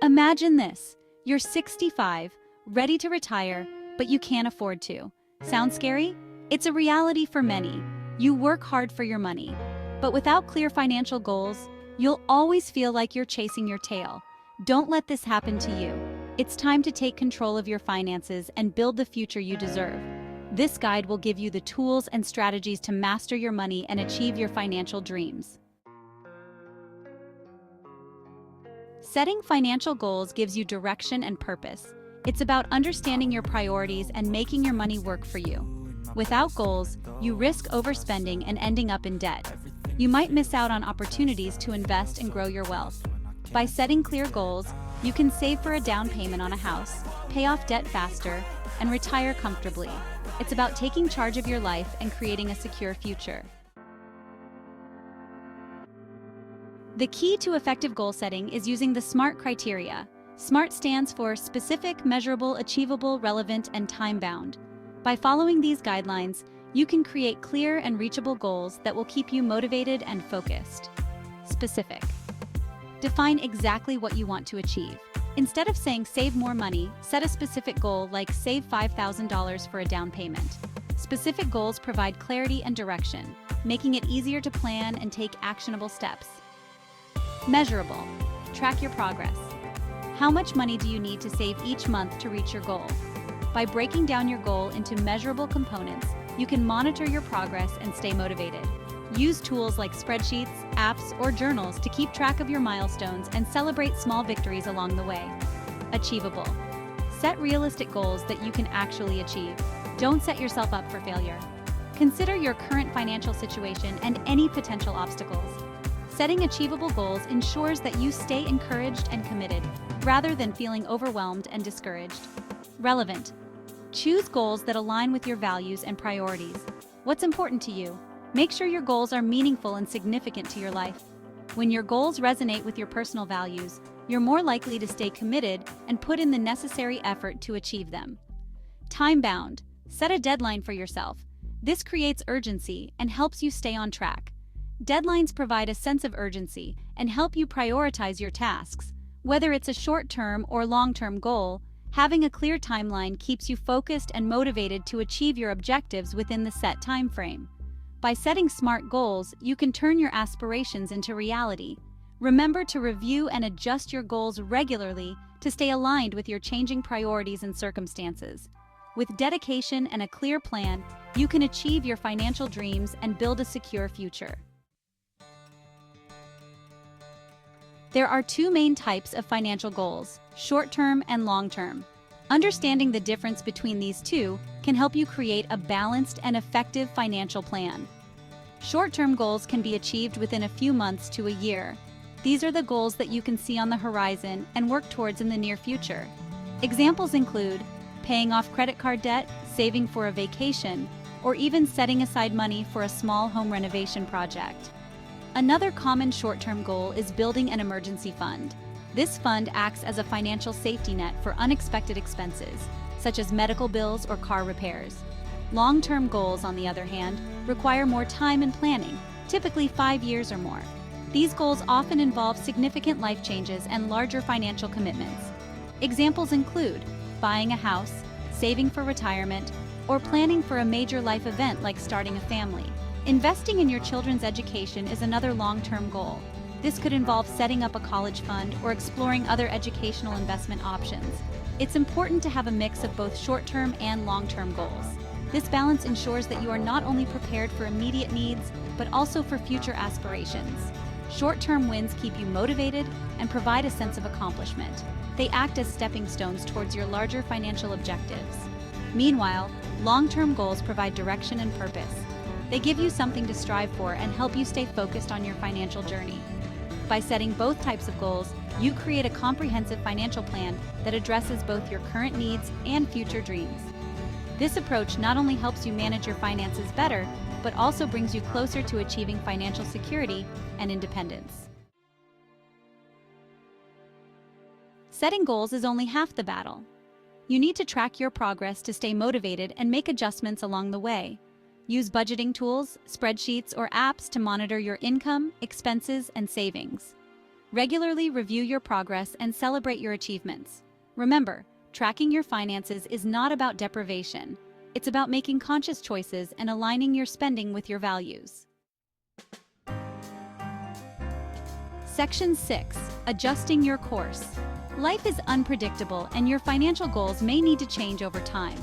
Imagine this. You're 65, ready to retire, but you can't afford to. Sound scary? It's a reality for many. You work hard for your money. But without clear financial goals, you'll always feel like you're chasing your tail. Don't let this happen to you. It's time to take control of your finances and build the future you deserve. This guide will give you the tools and strategies to master your money and achieve your financial dreams. Setting financial goals gives you direction and purpose. It's about understanding your priorities and making your money work for you. Without goals, you risk overspending and ending up in debt. You might miss out on opportunities to invest and grow your wealth. By setting clear goals, you can save for a down payment on a house, pay off debt faster, and retire comfortably. It's about taking charge of your life and creating a secure future. The key to effective goal setting is using the SMART criteria. SMART stands for specific, measurable, achievable, relevant, and time-bound. By following these guidelines, you can create clear and reachable goals that will keep you motivated and focused. Specific. Define exactly what you want to achieve. Instead of saying save more money, set a specific goal like save $5,000 for a down payment. Specific goals provide clarity and direction, making it easier to plan and take actionable steps. Measurable. Track your progress. How much money do you need to save each month to reach your goal? By breaking down your goal into measurable components, you can monitor your progress and stay motivated. Use tools like spreadsheets, apps, or journals to keep track of your milestones and celebrate small victories along the way. Achievable. Set realistic goals that you can actually achieve. Don't set yourself up for failure. Consider your current financial situation and any potential obstacles. Setting achievable goals ensures that you stay encouraged and committed, rather than feeling overwhelmed and discouraged. Relevant. Choose goals that align with your values and priorities. What's important to you? Make sure your goals are meaningful and significant to your life. When your goals resonate with your personal values, you're more likely to stay committed and put in the necessary effort to achieve them. Time-bound. Set a deadline for yourself. This creates urgency and helps you stay on track. Deadlines provide a sense of urgency and help you prioritize your tasks. Whether it's a short-term or long-term goal, having a clear timeline keeps you focused and motivated to achieve your objectives within the set time frame. By setting SMART goals, you can turn your aspirations into reality. Remember to review and adjust your goals regularly to stay aligned with your changing priorities and circumstances. With dedication and a clear plan, you can achieve your financial dreams and build a secure future. There are two main types of financial goals, short-term and long-term. Understanding the difference between these two can help you create a balanced and effective financial plan. Short-term goals can be achieved within a few months to a year. These are the goals that you can see on the horizon and work towards in the near future. Examples include paying off credit card debt, saving for a vacation, or even setting aside money for a small home renovation project. Another common short-term goal is building an emergency fund. This fund acts as a financial safety net for unexpected expenses, such as medical bills or car repairs. Long-term goals, on the other hand, require more time and planning, typically 5 years or more. These goals often involve significant life changes and larger financial commitments. Examples include buying a house, saving for retirement, or planning for a major life event like starting a family. Investing in your children's education is another long-term goal. This could involve setting up a college fund or exploring other educational investment options. It's important to have a mix of both short-term and long-term goals. This balance ensures that you are not only prepared for immediate needs, but also for future aspirations. Short-term wins keep you motivated and provide a sense of accomplishment. They act as stepping stones towards your larger financial objectives. Meanwhile, long-term goals provide direction and purpose. They give you something to strive for and help you stay focused on your financial journey. By setting both types of goals, you create a comprehensive financial plan that addresses both your current needs and future dreams. This approach not only helps you manage your finances better, but also brings you closer to achieving financial security and independence. Setting goals is only half the battle. You need to track your progress to stay motivated and make adjustments along the way. Use budgeting tools, spreadsheets, or apps to monitor your income, expenses, and savings. Regularly review your progress and celebrate your achievements. Remember, tracking your finances is not about deprivation. It's about making conscious choices and aligning your spending with your values. Section 6. Adjusting your course. Life is unpredictable and your financial goals may need to change over time.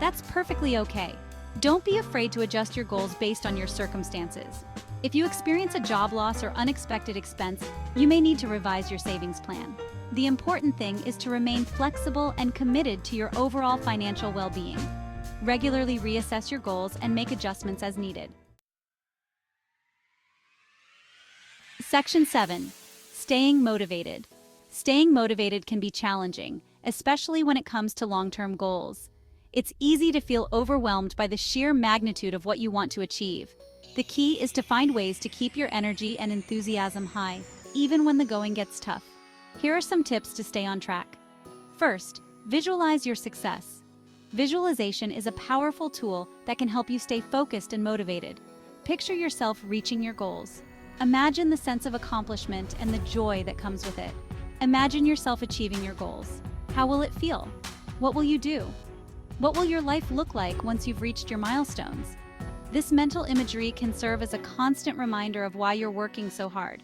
That's perfectly okay. Don't be afraid to adjust your goals based on your circumstances. If you experience a job loss or unexpected expense, you may need to revise your savings plan. The important thing is to remain flexible and committed to your overall financial well-being. Regularly reassess your goals and make adjustments as needed. Section 7. Staying motivated. Staying motivated can be challenging, especially when it comes to long-term goals. It's easy to feel overwhelmed by the sheer magnitude of what you want to achieve. The key is to find ways to keep your energy and enthusiasm high, even when the going gets tough. Here are some tips to stay on track. First, visualize your success. Visualization is a powerful tool that can help you stay focused and motivated. Picture yourself reaching your goals. Imagine the sense of accomplishment and the joy that comes with it. Imagine yourself achieving your goals. How will it feel? What will you do? What will your life look like once you've reached your milestones? This mental imagery can serve as a constant reminder of why you're working so hard.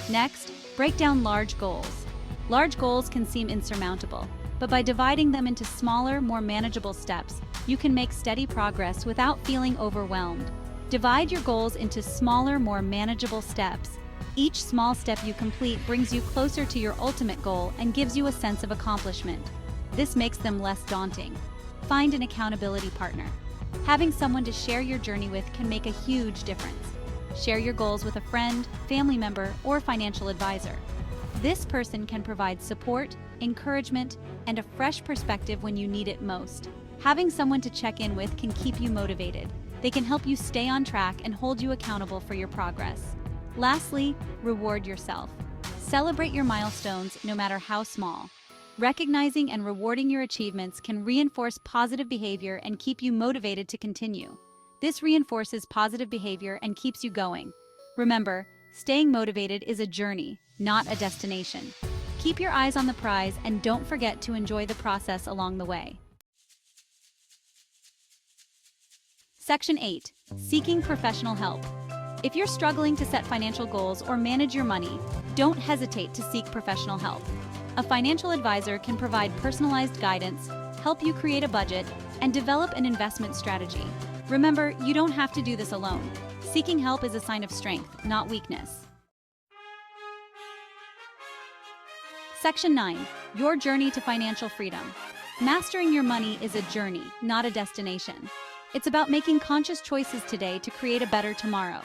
Next, break down large goals. Large goals can seem insurmountable, but by dividing them into smaller, more manageable steps, you can make steady progress without feeling overwhelmed. Divide your goals into smaller, more manageable steps. Each small step you complete brings you closer to your ultimate goal and gives you a sense of accomplishment. This makes them less daunting. Find an accountability partner. Having someone to share your journey with can make a huge difference. Share your goals with a friend, family member, or financial advisor. This person can provide support, encouragement, and a fresh perspective when you need it most. Having someone to check in with can keep you motivated. They can help you stay on track and hold you accountable for your progress. Lastly, reward yourself. Celebrate your milestones, no matter how small. Recognizing and rewarding your achievements can reinforce positive behavior and keep you motivated to continue. This reinforces positive behavior and keeps you going. Remember, staying motivated is a journey, not a destination. Keep your eyes on the prize and don't forget to enjoy the process along the way. Section 8. Seeking professional help. If you're struggling to set financial goals or manage your money, don't hesitate to seek professional help. A financial advisor can provide personalized guidance, help you create a budget, and develop an investment strategy. Remember, you don't have to do this alone. Seeking help is a sign of strength, not weakness. Section 9. Your journey to financial freedom. Mastering your money is a journey, not a destination. It's about making conscious choices today to create a better tomorrow.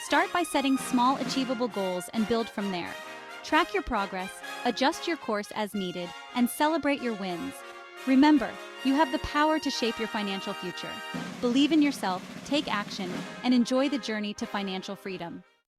Start by setting small, achievable goals and build from there. Track your progress, adjust your course as needed, and celebrate your wins. Remember, you have the power to shape your financial future. Believe in yourself, take action, and enjoy the journey to financial freedom.